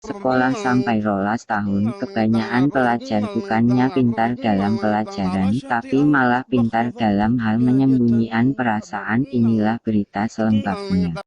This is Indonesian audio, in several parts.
sekolah sampai 12 tahun. Kebanyakan pelajar bukannya pintar dalam pelajaran, tapi malah pintar dalam hal menyembunyikan perasaan. Inilah berita selengkapnya.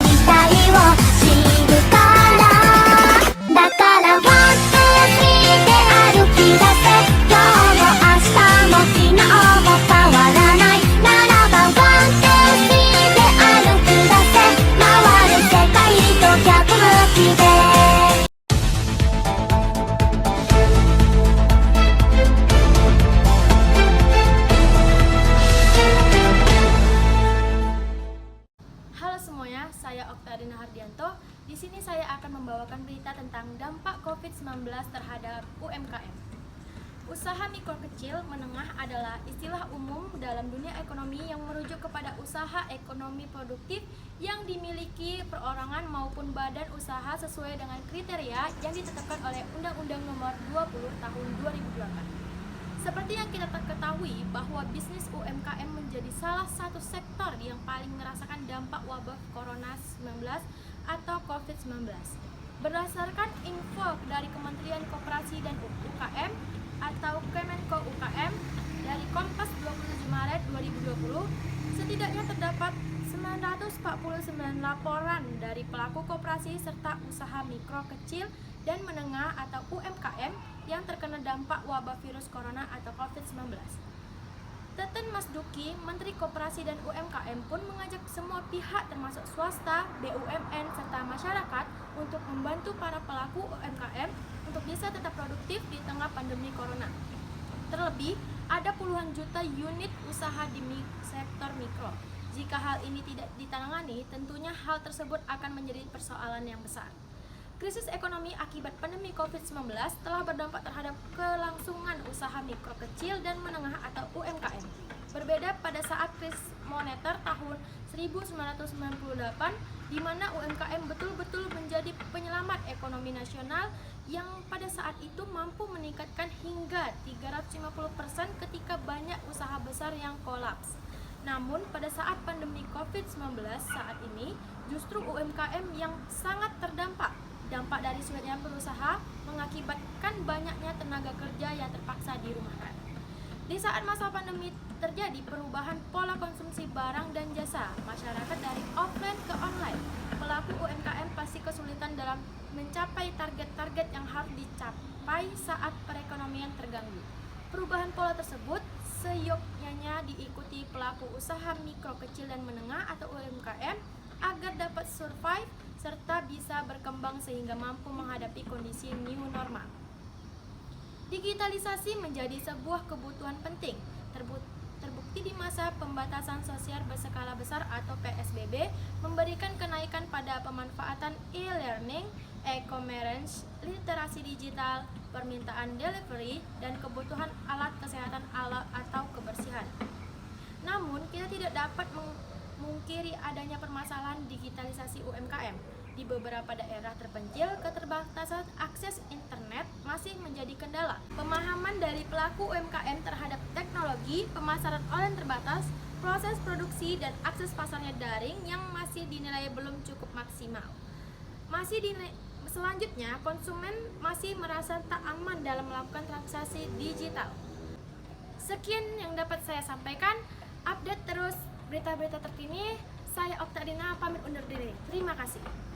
Halo semuanya, saya Oktadina Hardianto. Di sini saya akan membawakan berita tentang dampak COVID-19 terhadap UMKM. Usaha mikro kecil menengah adalah istilah umum dalam dunia ekonomi yang merujuk kepada usaha ekonomi produktif yang dimiliki perorangan maupun badan usaha sesuai dengan kriteria yang ditetapkan oleh Undang-Undang Nomor 20 Tahun 2008. Seperti yang kita ketahui bahwa bisnis UMKM menjadi salah satu sektor yang paling merasakan dampak wabah Corona 19 atau COVID-19. Berdasarkan info dari Kementerian Koperasi dan UKM atau Kemenko UKM dari Kompas 27 Maret 2020, setidaknya terdapat 949 laporan dari pelaku koperasi serta usaha mikro kecil dan menengah atau UMKM yang terkena dampak wabah virus corona atau COVID-19. Teten Mas Duki, Menteri Koperasi dan UMKM pun mengajak semua pihak termasuk swasta, BUMN, serta masyarakat untuk membantu para pelaku UMKM untuk bisa tetap produktif di tengah pandemi corona. Terlebih, ada puluhan juta unit usaha di sektor mikro. Jika hal ini tidak ditangani, tentunya hal tersebut akan menjadi persoalan yang besar. Krisis ekonomi akibat pandemi COVID-19 telah berdampak terhadap kelangsungan usaha mikro kecil dan menengah atau UMKM. Berbeda pada saat krisis moneter tahun 1998, di mana UMKM betul-betul menjadi penyelamat ekonomi nasional yang pada saat itu mampu meningkatkan hingga 350% ketika banyak usaha besar yang kolaps. Namun pada saat pandemi COVID-19 saat ini, justru UMKM yang sangat terdampak. Dampak dari sulitnya berusaha mengakibatkan banyaknya tenaga kerja yang terpaksa dirumahkan. Di saat masa pandemi terjadi perubahan pola konsumsi barang dan jasa masyarakat dari offline ke online. Pelaku UMKM pasti kesulitan dalam mencapai target-target yang harus dicapai saat perekonomian terganggu. Perubahan pola tersebut seyogyanya diikuti pelaku usaha mikro kecil dan menengah atau UMKM agar dapat survive serta bisa berkembang sehingga mampu menghadapi kondisi new normal. Digitalisasi menjadi sebuah kebutuhan penting, terbukti di masa pembatasan sosial berskala besar atau PSBB memberikan kenaikan pada pemanfaatan e-learning, e-commerce, literasi digital, permintaan delivery, dan kebutuhan alat kesehatan atau kebersihan. Namun, kita tidak dapat mengungkiri adanya permasalahan digitalisasi UMKM. Di beberapa daerah terpencil, keterbatasan akses internet masih menjadi kendala. Pemahaman dari pelaku UMKM terhadap teknologi, pemasaran online terbatas, proses produksi, dan akses pasarnya daring yang masih dinilai belum cukup maksimal. Selanjutnya, konsumen masih merasa tak aman dalam melakukan transaksi digital. Sekian yang dapat saya sampaikan. Update terus berita-berita terkini. Saya Oktadina pamit undur diri. Terima kasih.